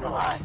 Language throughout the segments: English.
neutralized.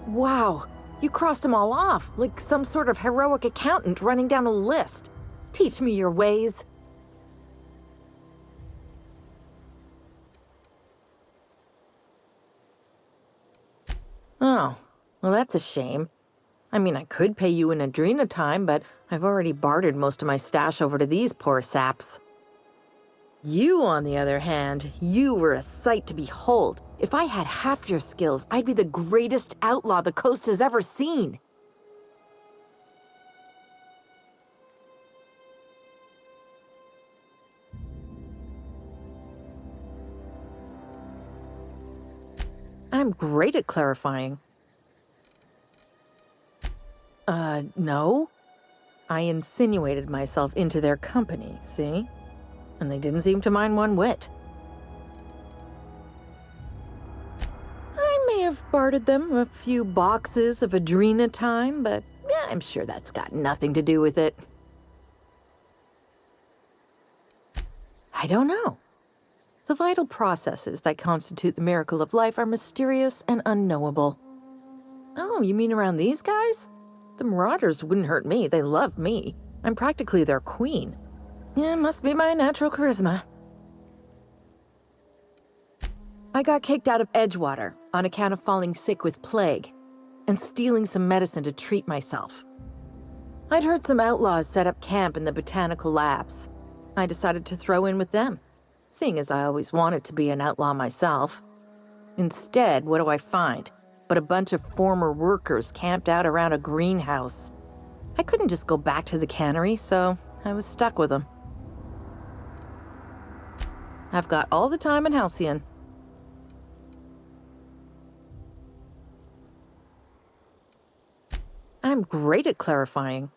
Wow, you crossed them all off, like some sort of heroic accountant running down a list. Teach me your ways. Oh, well that's a shame. I mean, I could pay you in Adrena time, but I've already bartered most of my stash over to these poor saps. You, on the other hand, you were a sight to behold. If I had half your skills, I'd be the greatest outlaw the coast has ever seen. I'm great at clarifying. No. I insinuated myself into their company, see? And they didn't seem to mind one whit. I may have bartered them a few boxes of Adrena time, but yeah, I'm sure that's got nothing to do with it. I don't know. The vital processes that constitute the miracle of life are mysterious and unknowable. Oh, you mean around these guys? The Marauders wouldn't hurt me. They love me. I'm practically their queen. Yeah, must be my natural charisma. I got kicked out of Edgewater on account of falling sick with plague and stealing some medicine to treat myself. I'd heard some outlaws set up camp in the botanical labs. I decided to throw in with them, seeing as I always wanted to be an outlaw myself. Instead, what do I find but a bunch of former workers camped out around a greenhouse? I couldn't just go back to the cannery, so I was stuck with them. I've got all the time in Halcyon. I'm great at clarifying.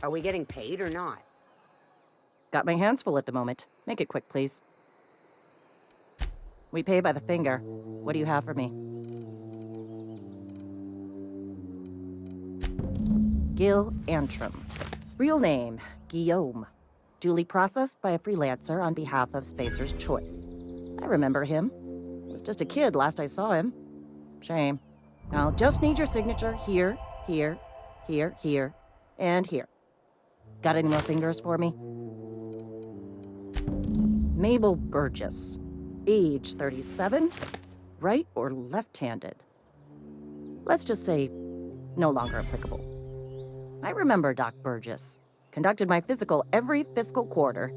Are we getting paid or not? Got my hands full at the moment. Make it quick, please. We pay by the finger. What do you have for me? Gil Antrim. Real name, Guillaume. Duly processed by a freelancer on behalf of Spacer's Choice. I remember him. Was just a kid last I saw him. Shame. I'll just need your signature here, here, here, here, and here. Got any more fingers for me? Mabel Burgess. Age 37. Right or left-handed? Let's just say no longer applicable. I remember Doc Burgess. Conducted my physical every fiscal quarter.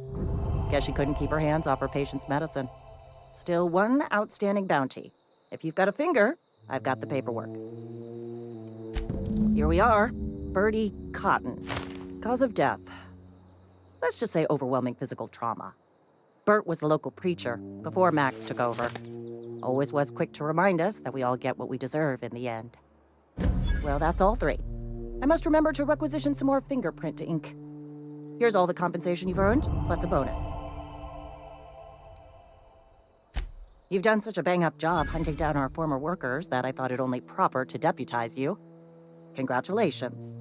Guess she couldn't keep her hands off her patient's medicine. Still one outstanding bounty. If you've got a finger, I've got the paperwork. Here we are. Bertie Cotton. Cause of death. Let's just say overwhelming physical trauma. Bert was the local preacher before Max took over. Always was quick to remind us that we all get what we deserve in the end. Well, that's all three. I must remember to requisition some more fingerprint ink. Here's all the compensation you've earned, plus a bonus. You've done such a bang-up job hunting down our former workers that I thought it only proper to deputize you. Congratulations.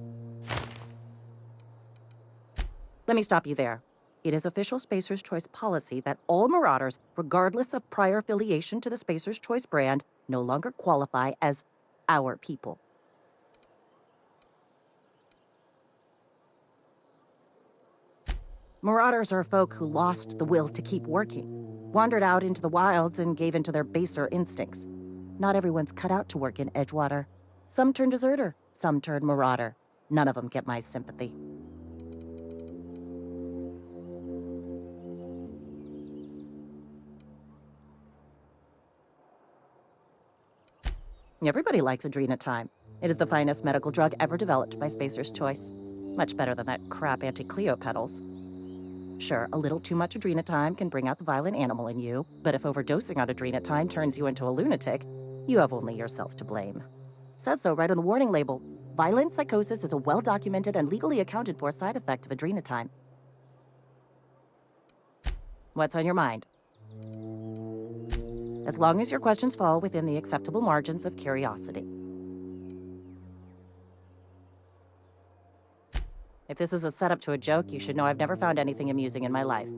Let me stop you there. It is official Spacer's Choice policy that all Marauders, regardless of prior affiliation to the Spacer's Choice brand, no longer qualify as our people. Marauders are folk who lost the will to keep working, wandered out into the wilds and gave into their baser instincts. Not everyone's cut out to work in Edgewater. Some turn deserter, some turn marauder. None of them get my sympathy. Everybody likes Adrenatime. It is the finest medical drug ever developed by Spacer's Choice. Much better than that crap anti-Cleo pedals. Sure, a little too much Adrenatime can bring out the violent animal in you, but if overdosing on Adrenatime turns you into a lunatic, you have only yourself to blame. Says so right on the warning label. Violent psychosis is a well-documented and legally accounted for side effect of Adrenatime. What's on your mind? As long as your questions fall within the acceptable margins of curiosity. If this is a setup to a joke, you should know I've never found anything amusing in my life.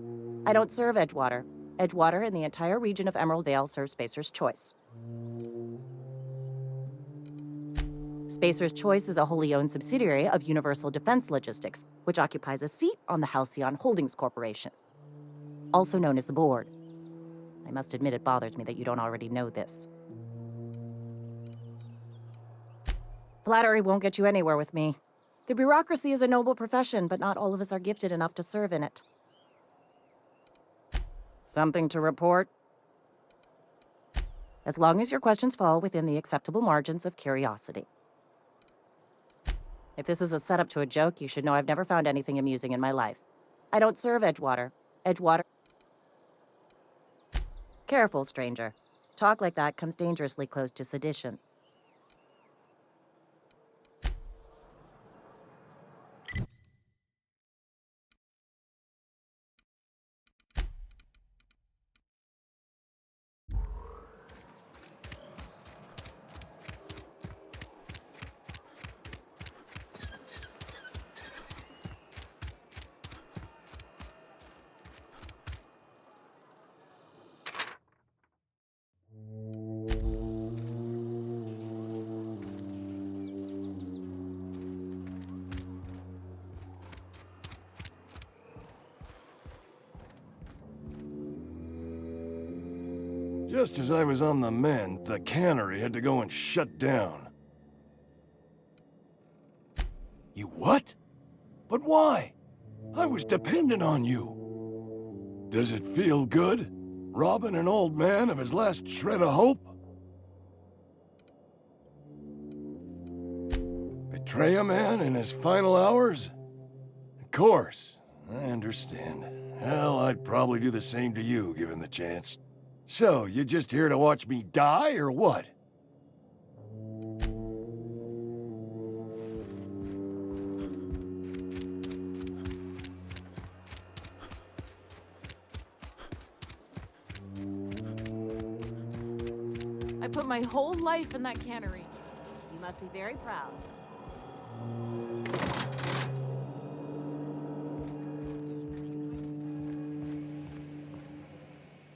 I don't serve Edgewater. Edgewater and the entire region of Emerald Vale serve Spacer's Choice. Spacer's Choice is a wholly owned subsidiary of Universal Defense Logistics, which occupies a seat on the Halcyon Holdings Corporation, also known as the Board. I must admit it bothers me that you don't already know this. Flattery won't get you anywhere with me. The bureaucracy is a noble profession, but not all of us are gifted enough to serve in it. Something to report? As long as your questions fall within the acceptable margins of curiosity. If this is a setup to a joke, you should know I've never found anything amusing in my life. I don't serve Edgewater. Edgewater... Careful, stranger. Talk like that comes dangerously close to sedition. Just as I was on the mend, the cannery had to go and shut down. You what? But why? I was dependent on you. Does it feel good? Robbing an old man of his last shred of hope? Betray a man in his final hours? Of course, I understand. Hell, I'd probably do the same to you, given the chance. So, you just here to watch me die, or what? put my whole life in that cannery. You must be very proud.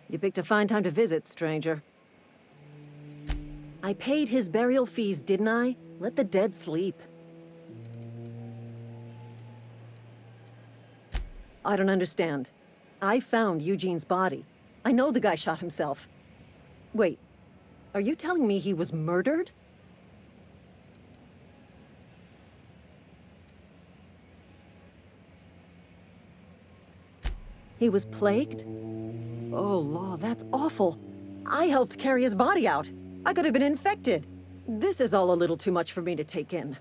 You picked a fine time to visit, stranger. I paid his burial fees, didn't I? Let the dead sleep. I don't understand. I found Eugene's body. I know the guy shot himself. Wait, are you telling me he was murdered? He was plagued? Oh, Law, that's awful. I helped carry his body out. I could have been infected. This is all a little too much for me to take in.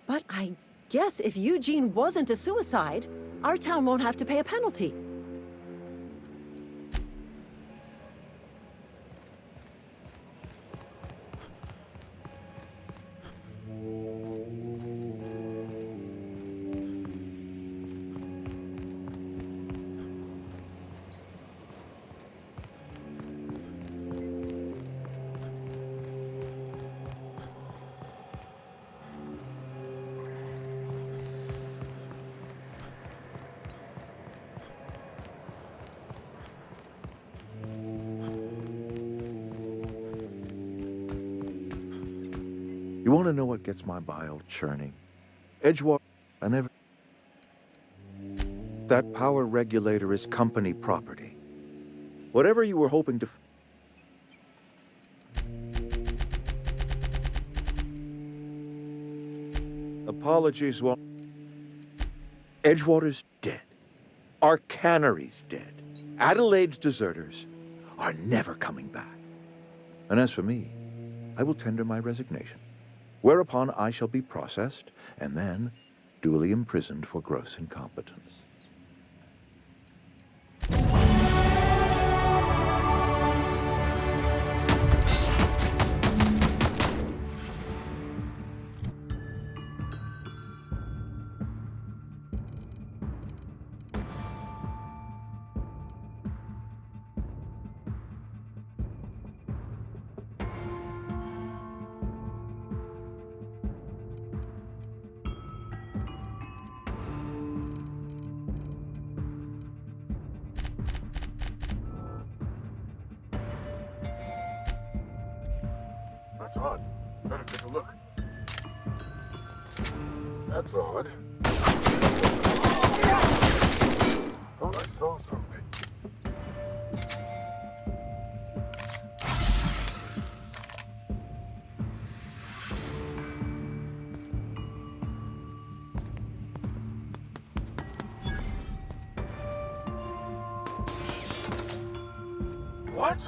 But I guess if Eugene wasn't a suicide, our town won't have to pay a penalty. You want to know what gets my bile churning? Edgewater, I never... That power regulator is company property. Whatever you were hoping to... Apologies, well... Edgewater's dead. Our cannery's dead. Adelaide's deserters are never coming back. And as for me, I will tender my resignation. Whereupon I shall be processed, and then duly imprisoned for gross incompetence. That's odd. Better take a look. That's odd. Thought I saw something. What?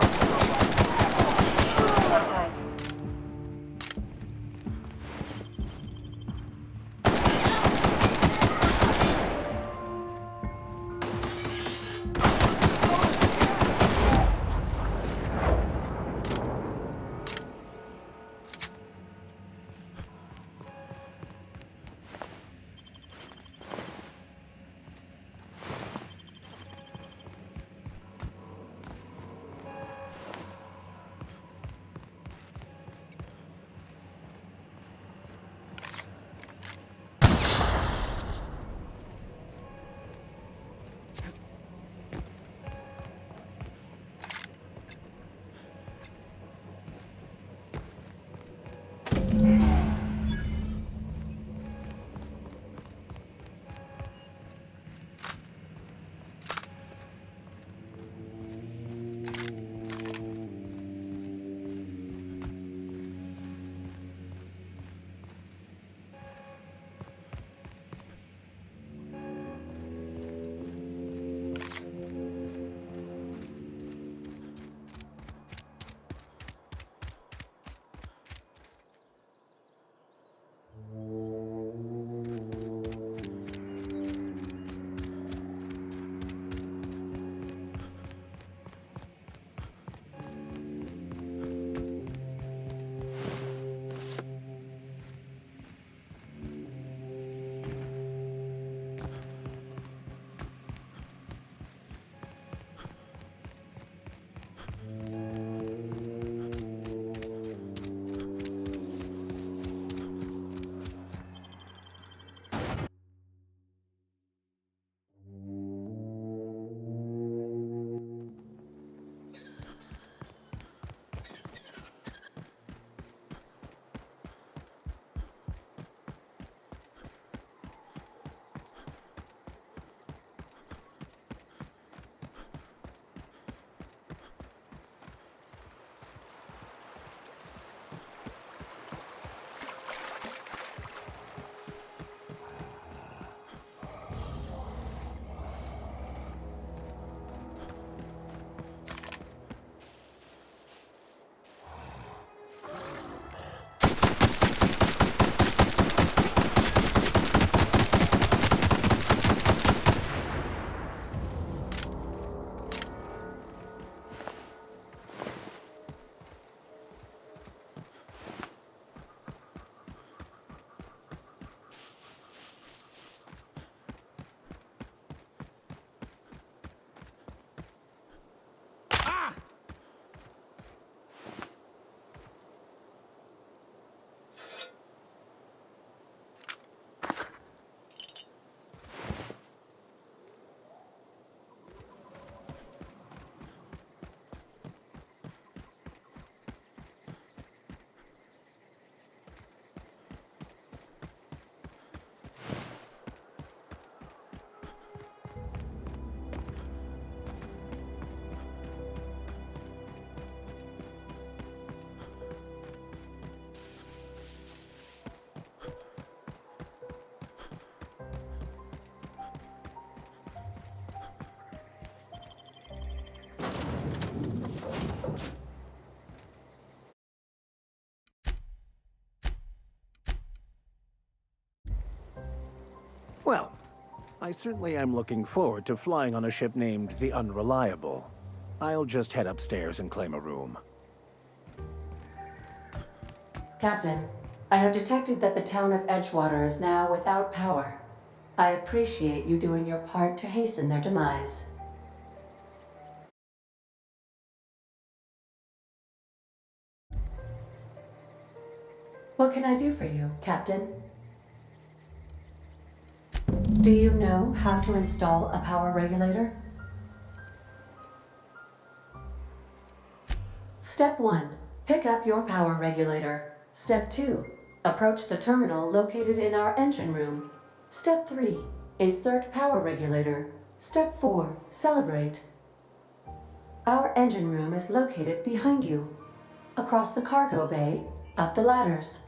Well, I certainly am looking forward to flying on a ship named the Unreliable. I'll just head upstairs and claim a room. Captain, I have detected that the town of Edgewater is now without power. I appreciate you doing your part to hasten their demise. What can I do for you, Captain? Do you know how to install a power regulator? Step 1. Pick up your power regulator. Step 2. Approach the terminal located in our engine room. Step 3. Insert power regulator. Step 4. Celebrate. Our engine room is located behind you. Across the cargo bay, up the ladders.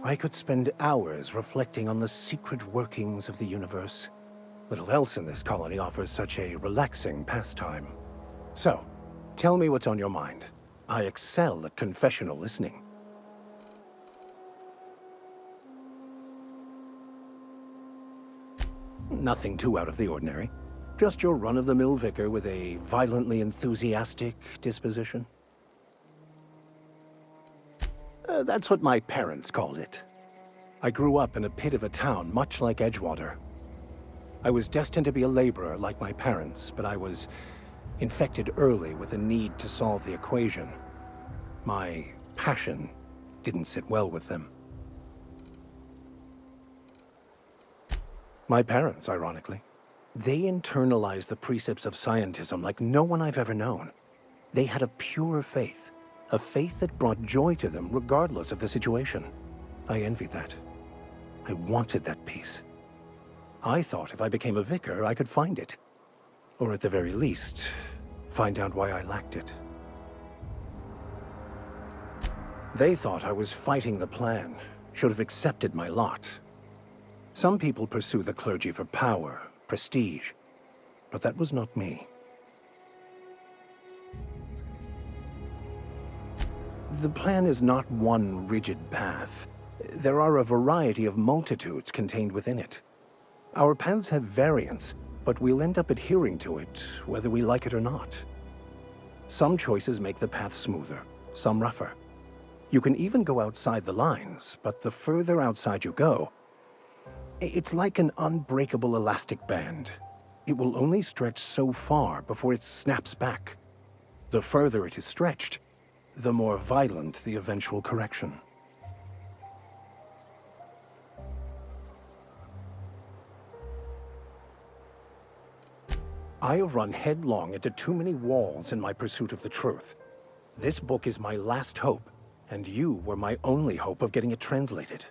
I could spend hours reflecting on the secret workings of the universe. Little else in this colony offers such a relaxing pastime. So, tell me what's on your mind. I excel at confessional listening. Nothing too out of the ordinary. Just your run-of-the-mill vicar with a violently enthusiastic disposition. That's what my parents called it. I grew up in a pit of a town much like Edgewater. I was destined to be a laborer like my parents, but I was infected early with a need to solve the equation. My passion didn't sit well with them. My parents, ironically. They internalized the precepts of scientism like no one I've ever known. They had a pure faith, a faith that brought joy to them regardless of the situation. I envied that. I wanted that peace. I thought if I became a vicar, I could find it. Or at the very least, find out why I lacked it. They thought I was fighting the plan, should have accepted my lot. Some people pursue the clergy for power, prestige, but that was not me. The plan is not one rigid path. There are a variety of multitudes contained within it. Our paths have variance, but we'll end up adhering to it, whether we like it or not. Some choices make the path smoother, some rougher. You can even go outside the lines, but the further outside you go, it's like an unbreakable elastic band. It will only stretch so far before it snaps back. The further it is stretched, the more violent the eventual correction. I have run headlong into too many walls in my pursuit of the truth. This book is my last hope, and you were my only hope of getting it translated.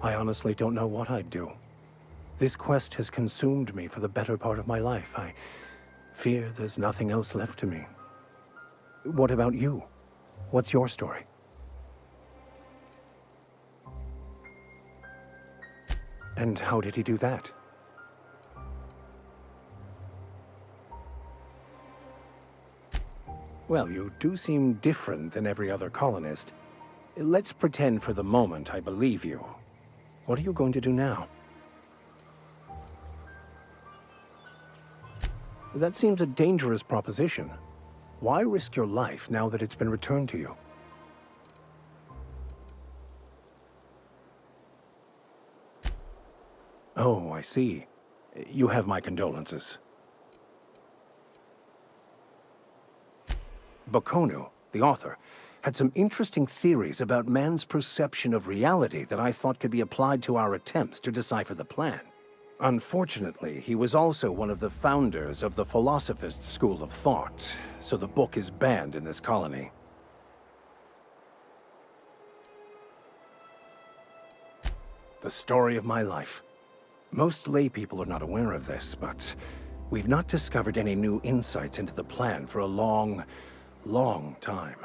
I honestly don't know what I'd do. This quest has consumed me for the better part of my life. I fear there's nothing else left to me. What about you? What's your story? And how did he do that? Well, you do seem different than every other colonist. Let's pretend for the moment I believe you. What are you going to do now? That seems a dangerous proposition. Why risk your life now that it's been returned to you? Oh, I see. You have my condolences. Bakonu, the author, had some interesting theories about man's perception of reality that I thought could be applied to our attempts to decipher the plan. Unfortunately, he was also one of the founders of the Philosophist school of thought, so the book is banned in this colony. The story of my life. Most lay people are not aware of this, but we've not discovered any new insights into the plan for a long time.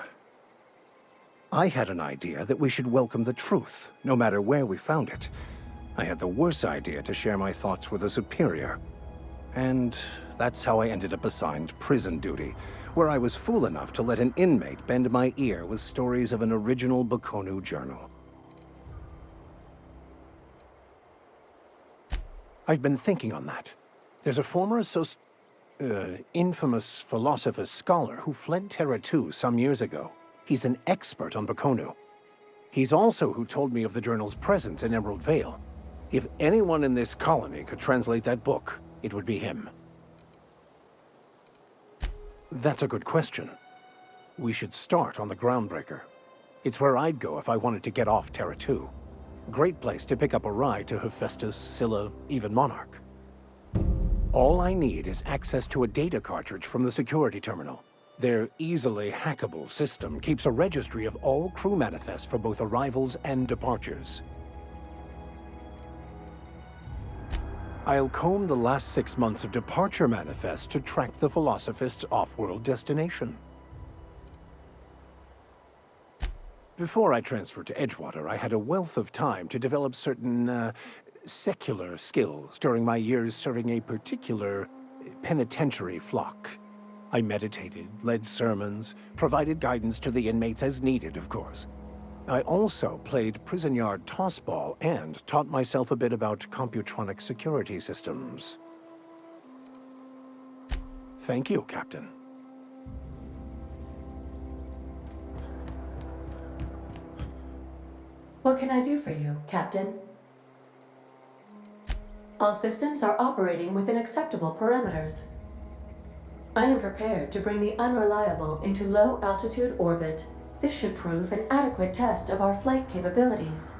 I had an idea that we should welcome the truth, no matter where we found it. I had the worse idea to share my thoughts with a superior. And that's how I ended up assigned prison duty, where I was fool enough to let an inmate bend my ear with stories of an original Bakonu journal. I've been thinking on that. There's a former infamous Philosophist scholar who fled Terra 2 some years ago. He's an expert on Bakonu. He's also who told me of the journal's presence in Emerald Vale. If anyone in this colony could translate that book, it would be him. That's a good question. We should start on the Groundbreaker. It's where I'd go if I wanted to get off Terra 2. Great place to pick up a ride to Hephaestus, Scylla, even Monarch. All I need is access to a data cartridge from the security terminal. Their easily hackable system keeps a registry of all crew manifests for both arrivals and departures. I'll comb the last 6 months of departure manifests to track the Philosophist's off-world destination. Before I transferred to Edgewater, I had a wealth of time to develop certain, secular skills during my years serving a particular penitentiary flock. I meditated, led sermons, provided guidance to the inmates as needed, of course. I also played prison yard tossball and taught myself a bit about computronic security systems. Thank you, Captain. What can I do for you, Captain? All systems are operating within acceptable parameters. I am prepared to bring the unreliable into low-altitude orbit. This should prove an adequate test of our flight capabilities.